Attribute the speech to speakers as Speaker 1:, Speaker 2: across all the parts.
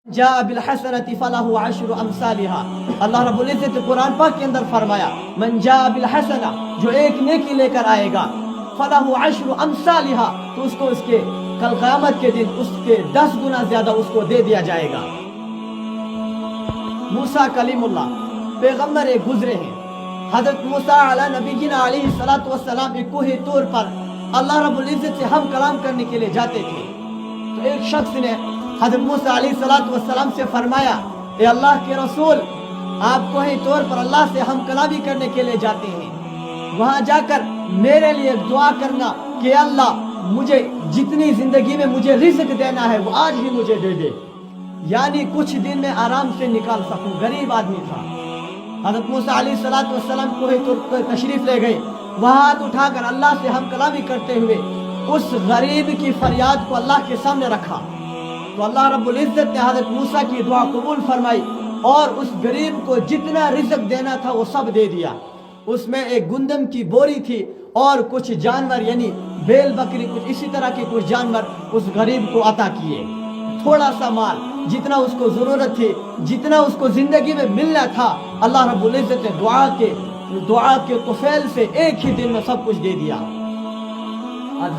Speaker 1: جاء بالحسنۃ فلہ عشر امثالھا. اللہ رب العزت قرآن پاک کے اندر فرمایا من جاء بالحسنہ، جو ایک نیکی لے کر آئے گا، فلہ عشر امثالھا، تو اس کو اس کے کل قیامت کے دن اس کے 10 گنا زیادہ اس کو دے دیا جائے گا. موسیٰ کلیم اللہ پیغمبر ایک گزرے ہیں. حضرت موسیٰ علیہ نبینا علیہ الصلوۃ والسلام ایک کوہ طور پر اللہ رب العزت سے ہم کلام کرنے کے لیے جاتے تھے. تو ایک شخص نے حضرت موسیٰ علیہ الصلوۃ والسلام سے فرمایا، اے اللہ کے رسول، آپ کوہ طور پر اللہ سے ہم کلامی کرنے کے لیے جاتے ہیں، وہاں جا کر میرے لیے دعا کرنا کہ اللہ مجھے جتنی زندگی میں مجھے رزق دینا ہے وہ آج ہی مجھے دے دے، یعنی کچھ دن میں آرام سے نکال سکوں. غریب آدمی تھا. حضرت موسیٰ علیہ الصلوۃ والسلام کوہ طور پر تشریف لے گئے. وہاں ہاتھ اٹھا کر اللہ سے ہم کلامی کرتے ہوئے اس غریب کی فریاد کو اللہ کے سامنے رکھا. تو اللہ رب العزت نے حضرت موسیٰ کی دعا قبول فرمائی اور اس غریب کو جتنا رزق دینا تھا وہ سب دے دیا. اس میں ایک گندم کی بوری تھی اور کچھ جانور، یعنی بیل بکری، کچھ اسی طرح کے کچھ جانور اس غریب کو عطا کیے. تھوڑا سا مال، جتنا اس کو ضرورت تھی، جتنا اس کو زندگی میں ملنا تھا، اللہ رب العزت نے دعا کے طفیل سے ایک ہی دن میں سب کچھ دے دیا.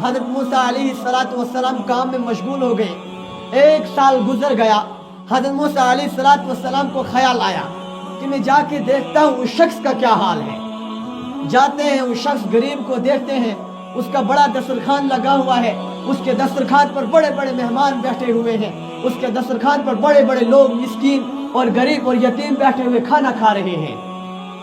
Speaker 1: حضرت موسیٰ علیہ السلام کام میں مشغول ہو گئے. 1 سال گزر گیا. حضرت موسیٰ علیہ السلام کو خیال آیا کہ میں جا کے دیکھتا ہوں اس شخص کا کیا حال ہے. جاتے ہیں، اس شخص غریب کو دیکھتے ہیں. اس کا بڑا دسترخوان لگا ہوا ہے. اس کے دسترخوان پر بڑے بڑے مہمان بیٹھے ہوئے ہیں. اس کے دسترخوان پر بڑے بڑے لوگ، مسکین اور غریب اور یتیم بیٹھے ہوئے کھانا کھا رہے ہیں.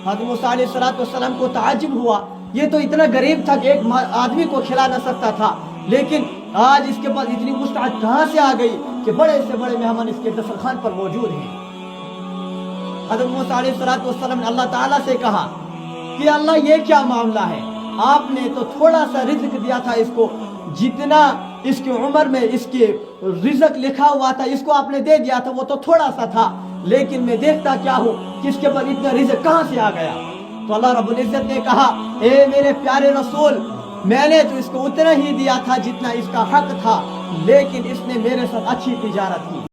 Speaker 1: حضرت موسیٰ علیہ السلام کو تعجب ہوا. یہ تو اتنا غریب تھا کہ ایک آدمی کو کھلا نہ سکتا تھا، لیکن آج اس کے پاس اتنی وسعت کہاں سے آ گئی کہ بڑے سے بڑے مہمان اس کے دسترخوان پر موجود ہیں. حضرت موسیٰ علیہ السلام نے اللہ تعالیٰ سے کہا کہ اللہ یہ کیا معاملہ ہے؟ آپ نے تو تھوڑا سا رزق دیا تھا اس کو، جتنا اس کی عمر میں اس کے رزق لکھا ہوا تھا اس کو آپ نے دے دیا تھا، وہ تو تھوڑا سا تھا، لیکن میں دیکھتا کیا ہوں کہ اس کے پر اتنا رزق کہاں سے آ گیا. تو اللہ رب العزت نے کہا، اے میرے پیارے رسول، میں نے تو اس کو اتنا ہی دیا تھا جتنا اس کا حق تھا، لیکن اس نے میرے ساتھ اچھی تجارت کی.